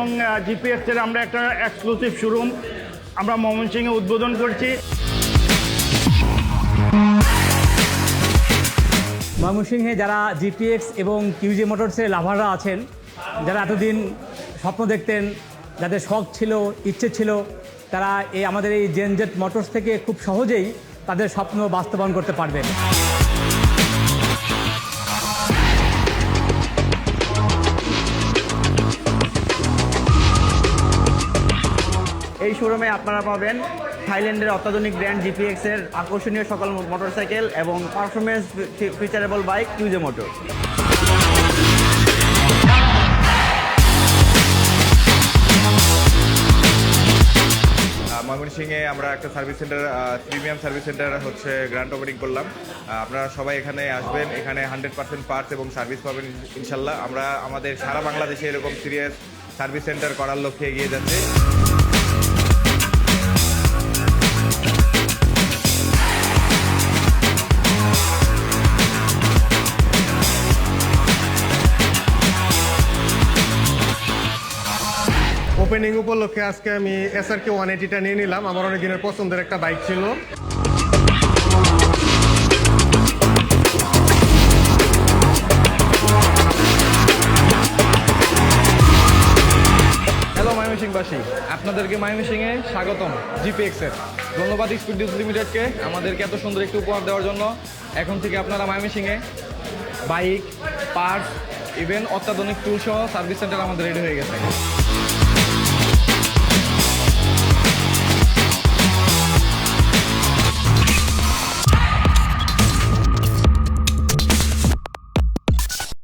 এবং জিপিএক্সের আমরা একটা এক্সক্লুসিভ শোরুম আমরা ময়মনসিংহে উদ্বোধন করছি। ময়মনসিংহে যারা জিপিএক্স এবং কিউজে মোটরসের লাভাররা আছেন, যারা এতদিন স্বপ্ন দেখতেন, যাদের শখ ছিল, ইচ্ছে ছিল, তারা আমাদের এই জেনজেট মোটরস থেকে খুব সহজেই তাদের স্বপ্ন বাস্তবায়ন করতে পারবেন। এই শোরুমে আপনারা পাবেন থাইল্যান্ডের অত্যাধুনিক ব্র্যান্ড জিপিএক্স এর আকর্ষণীয় সকল মোটরসাইকেল এবং পারফরমেন্স ফিচারেবল বাইক কিউজে মোটর। ময়মনসিংহে আমরা একটা service centre, premium service centre হচ্ছে গ্র্যান্ড ওপেনিং করলাম। আপনারা সবাই এখানে আসবেন, এখানে 100% পার্টস এবং সার্ভিস পাবেন ইনশাল্লাহ। আমরা আমাদের সারা বাংলাদেশে এরকম সিরিয়াস সার্ভিস সেন্টার করার লক্ষ্যে এগিয়ে যাচ্ছি। ওপেনিং উপলক্ষে আজকে আমি SRK 180টা নিয়ে নিলাম। আমার অনেক দিনের পছন্দের একটা বাইক ছিল। হ্যালো ময়মনসিংহবাসী, আপনাদেরকে ময়মনসিংহে স্বাগতম। জিপিএক্সের ধন্যবাদ স্পিডিউস লিমিটেডকে আমাদেরকে এত সুন্দর একটি উপহার দেওয়ার জন্য। এখন থেকে আপনারা ময়মনসিংহে বাইক, পার্টস, ইভেন অত্যাধুনিক টুল সহ সার্ভিস সেন্টার আমাদের রেডি হয়ে গেছে।